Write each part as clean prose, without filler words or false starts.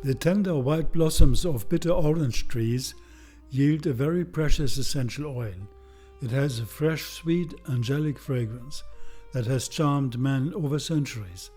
The tender white blossoms of bitter orange trees yield a very precious essential oil. It has a fresh, sweet, angelic fragrance that has charmed men over centuries.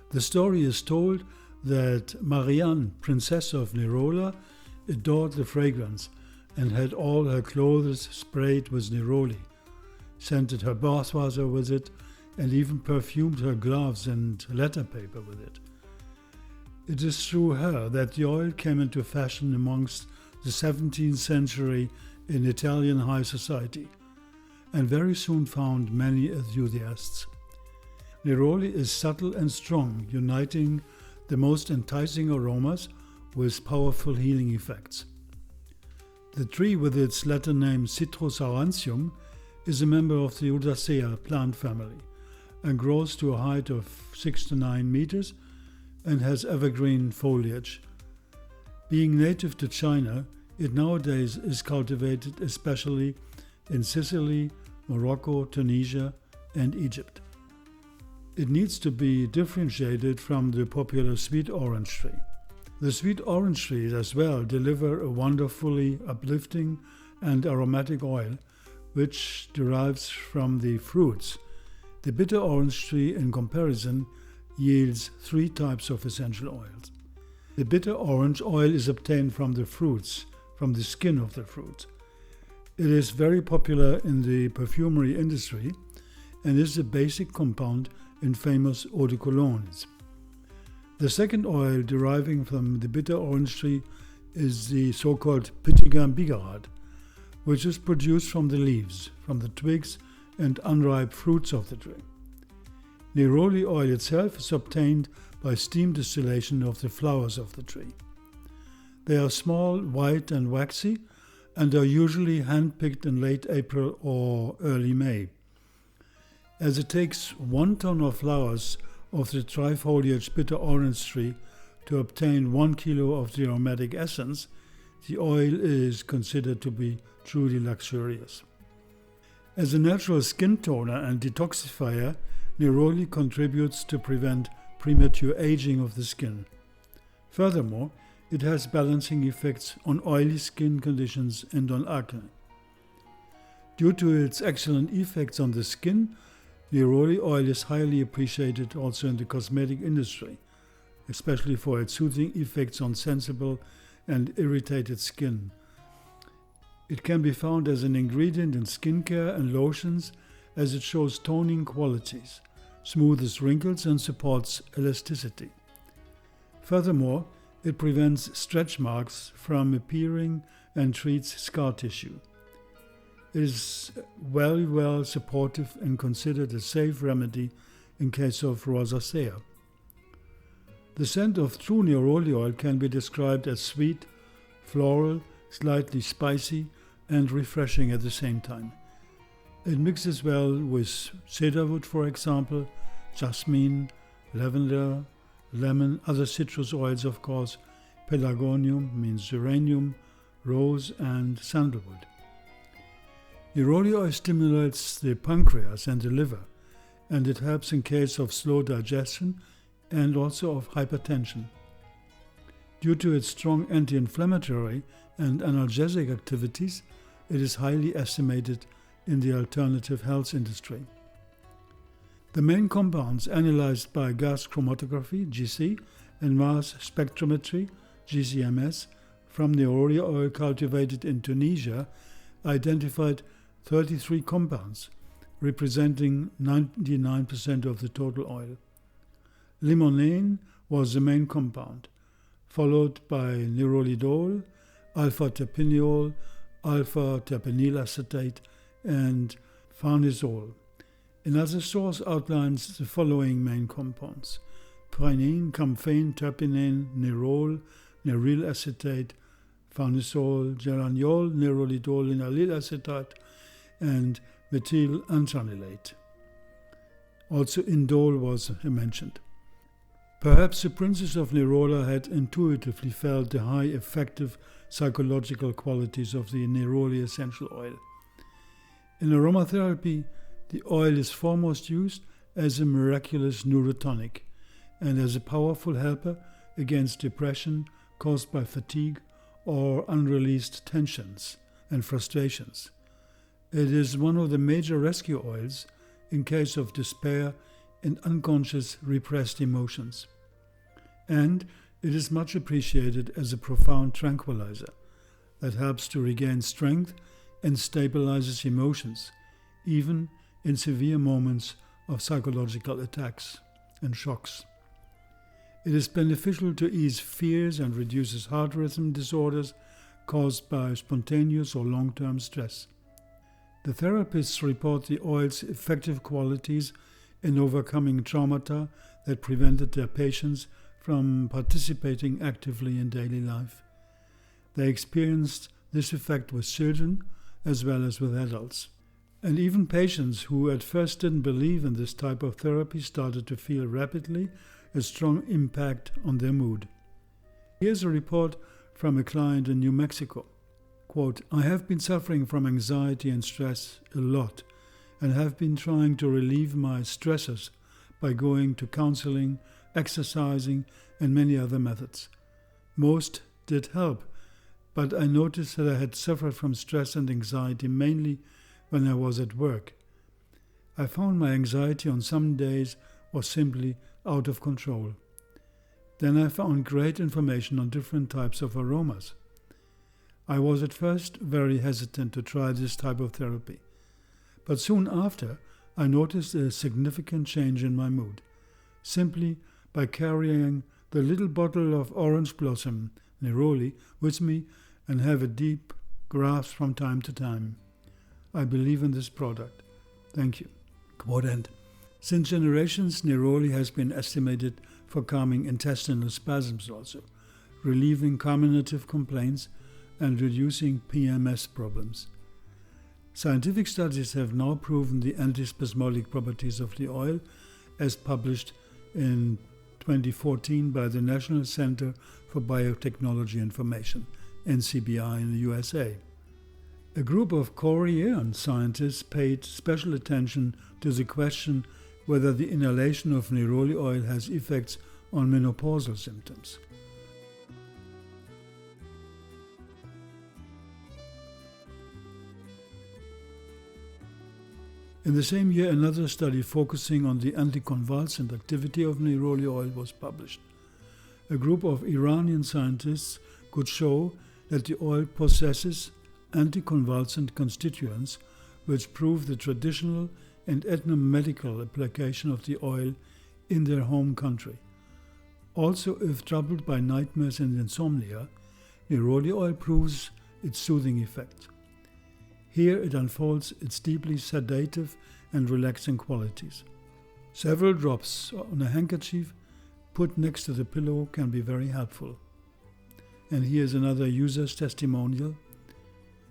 The story is told that Marianne, Princess of Neroli, adored the fragrance and had all her clothes sprayed with neroli, scented her bathwater with it, and even perfumed her gloves and letter paper with it. It is through her that the oil came into fashion amongst the 17th century in Italian high society, and very soon found many enthusiasts. Neroli is subtle and strong, uniting the most enticing aromas with powerful healing effects. The tree, with its Latin name Citrus aurantium, is a member of the Rudacea plant family and grows to a height of 6 to 9 meters and has evergreen foliage. Being native to China, it nowadays is cultivated especially in Sicily, Morocco, Tunisia, and Egypt. It needs to be differentiated from the popular sweet orange tree. The sweet orange trees as well deliver a wonderfully uplifting and aromatic oil, which derives from the fruits. The bitter orange tree, in comparison, yields 3 types of essential oils. The bitter orange oil is obtained from the fruits, from the skin of the fruit. It is very popular in the perfumery industry and is a basic compound in famous eau de colognes. The second oil deriving from the bitter orange tree is the so-called Pittiger bigarade, which is produced from the leaves, from the twigs and unripe fruits of the tree. Neroli oil itself is obtained by steam distillation of the flowers of the tree. They are small, white and waxy, and are usually hand-picked in late April or early May. As it takes 1 ton of flowers of the trifoliage bitter orange tree to obtain 1 kilo of the aromatic essence, the oil is considered to be truly luxurious. As a natural skin toner and detoxifier, neroli contributes to prevent premature aging of the skin. Furthermore, it has balancing effects on oily skin conditions and on acne. Due to its excellent effects on the skin, neroli oil is highly appreciated also in the cosmetic industry, especially for its soothing effects on sensible and irritated skin. It can be found as an ingredient in skincare and lotions, as it shows toning qualities, smooths wrinkles and supports elasticity. Furthermore, it prevents stretch marks from appearing and treats scar tissue. It is very well supportive and considered a safe remedy in case of rosacea. The scent of true neroli oil can be described as sweet, floral, slightly spicy, and refreshing at the same time. It mixes well with cedarwood, for example, jasmine, lavender, lemon, other citrus oils, of course, pelargonium means geranium, rose, and sandalwood. Neroli oil stimulates the pancreas and the liver, and it helps in case of slow digestion and also of hypertension. Due to its strong anti-inflammatory and analgesic activities, it is highly estimated in the alternative health industry. The main compounds analyzed by gas chromatography, GC, and mass spectrometry, GCMS, from neroli oil cultivated in Tunisia identified 33 compounds, representing 99% of the total oil. Limonene was the main compound, followed by nerolidol, alpha-terpineol, alpha-terpinyl acetate, and farnesol. Another source outlines the following main compounds: prenene, camphene, terpinene, nerol, neryl acetate, farnesol, geraniol, nerolidol, linyl acetate, and methyl anthranilate. Also indole was mentioned. Perhaps the princess of Neroli had intuitively felt the high effective psychological qualities of the Neroli essential oil. In aromatherapy, the oil is foremost used as a miraculous neurotonic and as a powerful helper against depression caused by fatigue or unreleased tensions and frustrations. It is one of the major rescue oils in case of despair and unconscious repressed emotions. And it is much appreciated as a profound tranquilizer that helps to regain strength and stabilizes emotions, even in severe moments of psychological attacks and shocks. It is beneficial to ease fears and reduces heart rhythm disorders caused by spontaneous or long-term stress. The therapists report the oil's effective qualities in overcoming traumata that prevented their patients from participating actively in daily life. They experienced this effect with children as well as with adults. And even patients who at first didn't believe in this type of therapy started to feel rapidly a strong impact on their mood. Here's a report from a client in New Mexico. Quote, "I have been suffering from anxiety and stress a lot and have been trying to relieve my stressors by going to counseling, exercising, and many other methods. Most did help, but I noticed that I had suffered from stress and anxiety mainly when I was at work. I found my anxiety on some days was simply out of control. Then I found great information on different types of aromas. I was at first very hesitant to try this type of therapy, but soon after I noticed a significant change in my mood, simply by carrying the little bottle of orange blossom, Neroli, with me and have a deep grasp from time to time. I believe in this product. Thank you." Quote end. Since generations, Neroli has been estimated for calming intestinal spasms also, relieving carminative complaints, and reducing PMS problems. Scientific studies have now proven the antispasmodic properties of the oil, as published in 2014 by the National Center for Biotechnology Information, NCBI in the USA. A group of Korean scientists paid special attention to the question whether the inhalation of Neroli oil has effects on menopausal symptoms. In the same year, another study focusing on the anticonvulsant activity of Neroli oil was published. A group of Iranian scientists could show that the oil possesses anticonvulsant constituents which prove the traditional and ethnomedical application of the oil in their home country. Also, if troubled by nightmares and insomnia, Neroli oil proves its soothing effect. Here it unfolds its deeply sedative and relaxing qualities. Several drops on a handkerchief put next to the pillow can be very helpful. And here's another user's testimonial.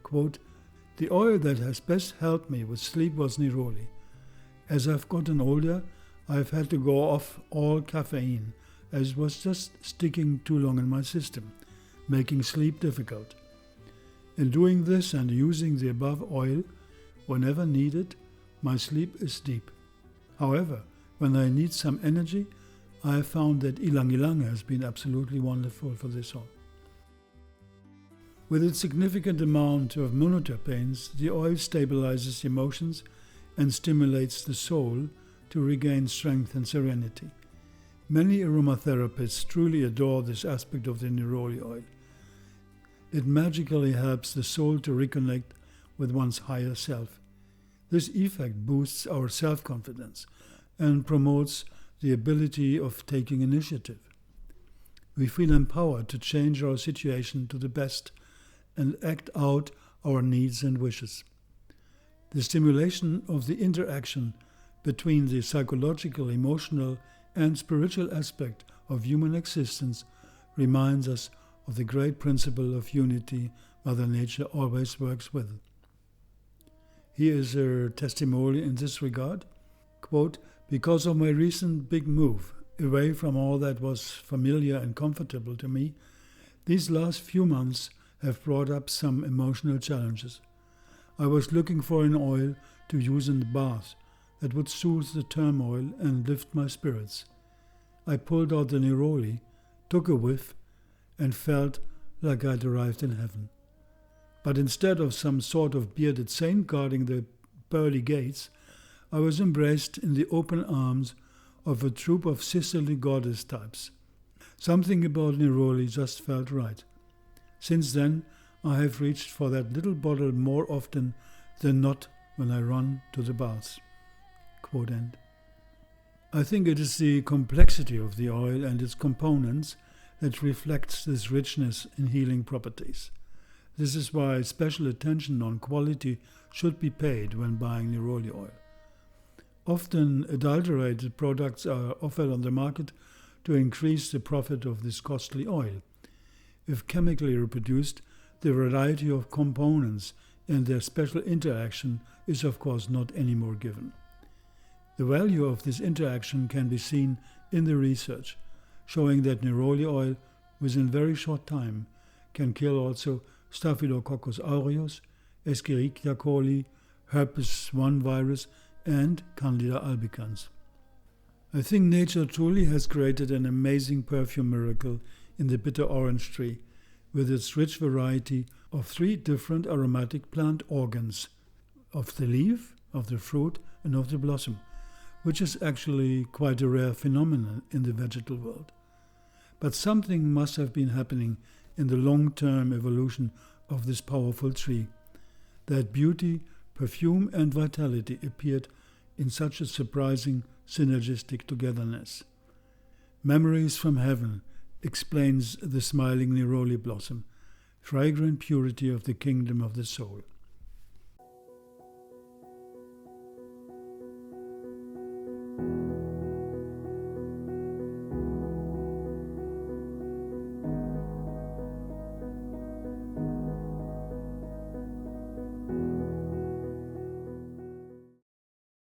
Quote, "The oil that has best helped me with sleep was Neroli. As I've gotten older, I've had to go off all caffeine as it was just sticking too long in my system, making sleep difficult. In doing this and using the above oil, whenever needed, my sleep is deep. However, when I need some energy, I have found that ilang ilang has been absolutely wonderful for this all." With its significant amount of monoterpenes, the oil stabilizes emotions and stimulates the soul to regain strength and serenity. Many aromatherapists truly adore this aspect of the Neroli oil. It magically helps the soul to reconnect with one's higher self. This effect boosts our self-confidence and promotes the ability of taking initiative. We feel empowered to change our situation to the best and act out our needs and wishes. The stimulation of the interaction between the psychological, emotional, and spiritual aspect of human existence reminds us of the great principle of unity Mother Nature always works with. Here is a testimony in this regard. Quote, "Because of my recent big move away from all that was familiar and comfortable to me, these last few months have brought up some emotional challenges. I was looking for an oil to use in the bath that would soothe the turmoil and lift my spirits. I pulled out the Neroli took a whiff, and felt like I'd arrived in heaven. But instead of some sort of bearded saint guarding the pearly gates, I was embraced in the open arms of a troop of sisterly goddess types. Something about Neroli just felt right. Since then, I have reached for that little bottle more often than not when I run to the baths. Quote end. I think it is the complexity of the oil and its components that reflects this richness in healing properties. This is why special attention on quality should be paid when buying Neroli oil. Often adulterated products are offered on the market to increase the profit of this costly oil. If chemically reproduced, the variety of components and their special interaction is of course not any more given. The value of this interaction can be seen in the research, showing that Neroli oil within very short time can kill also Staphylococcus aureus, Escherichia coli, herpes 1 virus, and Candida albicans. I think nature truly has created an amazing perfume miracle in the bitter orange tree, with its rich variety of 3 different aromatic plant organs, of the leaf, of the fruit, and of the blossom, which is actually quite a rare phenomenon in the vegetal world. But something must have been happening in the long-term evolution of this powerful tree, that beauty, perfume, and vitality appeared in such a surprising synergistic togetherness. Memories from Heaven explains the smiling Neroli blossom, fragrant purity of the kingdom of the soul.